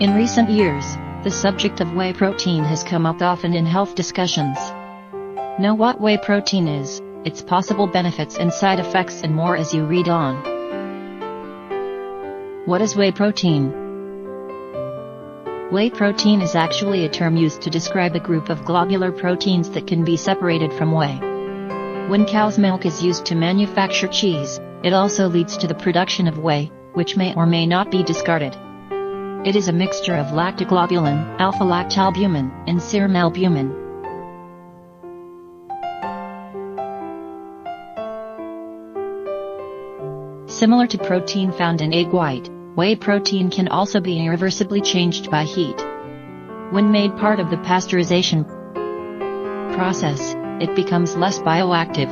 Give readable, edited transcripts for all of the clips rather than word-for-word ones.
In recent years, the subject of whey protein has come up often in health discussions. Know what whey protein is, its possible benefits and side effects, and more as you read on. What is whey protein? Whey protein is actually a term used to describe a group of globular proteins that can be separated from whey. When cow's milk is used to manufacture cheese, it also leads to the production of whey, which may or may not be discarded. It is a mixture of lactoglobulin, alpha-lactalbumin, and serum albumin. Similar to protein found in egg white, whey protein can also be irreversibly changed by heat. When made part of the pasteurization process, it becomes less bioactive.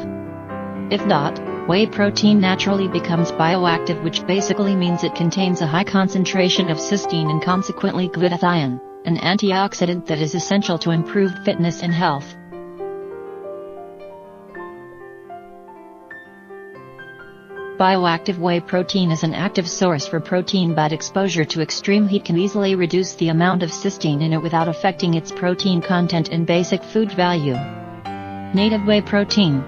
If not, whey protein naturally becomes bioactive, which basically means it contains a high concentration of cysteine and consequently glutathione, an antioxidant that is essential to improved fitness and health. Bioactive whey protein is an active source for protein, but exposure to extreme heat can easily reduce the amount of cysteine in it without affecting its protein content and basic food value. Native whey protein.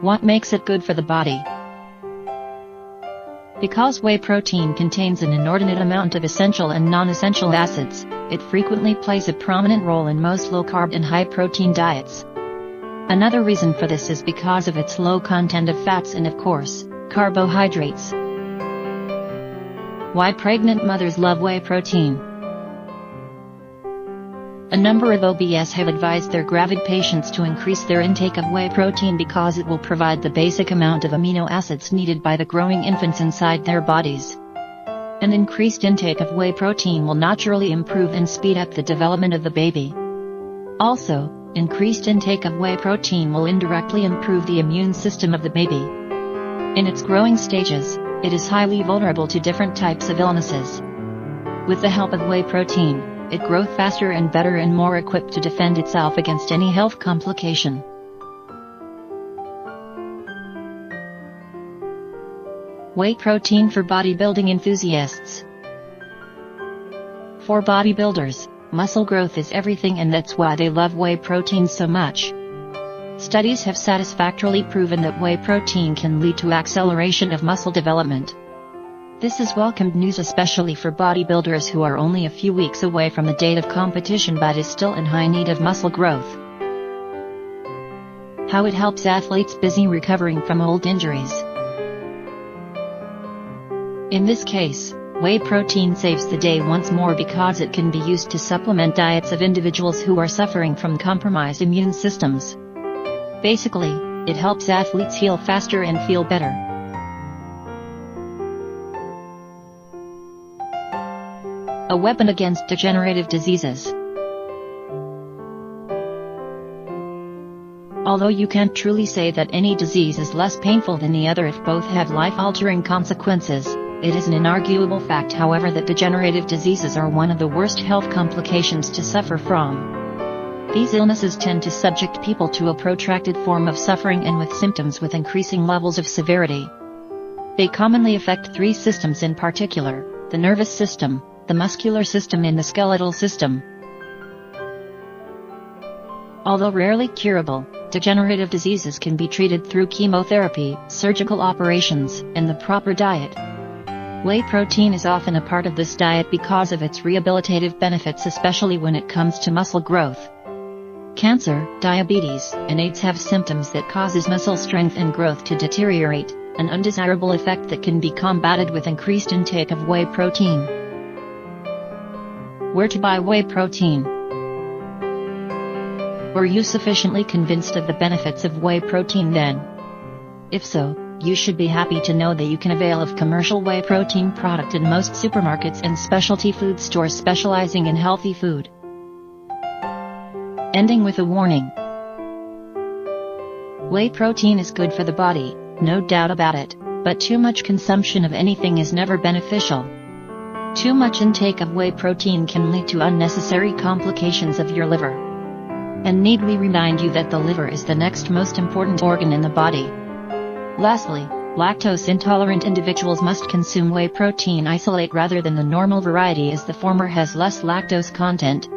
What makes it good for the body? Because whey protein contains an inordinate amount of essential and non-essential acids, it frequently plays a prominent role in most low-carb and high-protein diets. Another reason for this is because of its low content of fats and, of course, carbohydrates. Why pregnant mothers love whey protein? A number of OBs have advised their gravid patients to increase their intake of whey protein because it will provide the basic amount of amino acids needed by the growing infants inside their bodies. An increased intake of whey protein will naturally improve and speed up the development of the baby. Also, increased intake of whey protein will indirectly improve the immune system of the baby. In its growing stages, it is highly vulnerable to different types of illnesses. With the help of whey protein, it grows faster and better and more equipped to defend itself against any health complication. Whey protein for bodybuilding enthusiasts. For bodybuilders, muscle growth is everything, and that's why they love whey protein so much. Studies have satisfactorily proven that whey protein can lead to acceleration of muscle development. This is welcomed news, especially for bodybuilders who are only a few weeks away from the date of competition but is still in high need of muscle growth. How it helps athletes busy recovering from old injuries. In this case, whey protein saves the day once more because it can be used to supplement diets of individuals who are suffering from compromised immune systems. Basically, it helps athletes heal faster and feel better. A weapon against degenerative diseases. Although you can't truly say that any disease is less painful than the other if both have life-altering consequences, it is an inarguable fact, however, that degenerative diseases are one of the worst health complications to suffer from. These illnesses tend to subject people to a protracted form of suffering and with symptoms with increasing levels of severity. They commonly affect three systems in particular: the nervous system, the muscular system, and the skeletal system. Although rarely curable, degenerative diseases can be treated through chemotherapy, surgical operations, and the proper diet. Whey protein is often a part of this diet because of its rehabilitative benefits, especially when it comes to muscle growth. Cancer, diabetes, and AIDS have symptoms that causes muscle strength and growth to deteriorate, an undesirable effect that can be combated with increased intake of whey protein. Where to buy whey protein? Were you sufficiently convinced of the benefits of whey protein then? If so, you should be happy to know that you can avail of commercial whey protein product in most supermarkets and specialty food stores specializing in healthy food. Ending with a warning. Whey protein is good for the body, no doubt about it, but too much consumption of anything is never beneficial. Too much intake of whey protein can lead to unnecessary complications of your liver. And need we remind you that the liver is the next most important organ in the body? Lastly, Lactose-intolerant individuals must consume whey protein isolate rather than the normal variety as the former has less lactose content.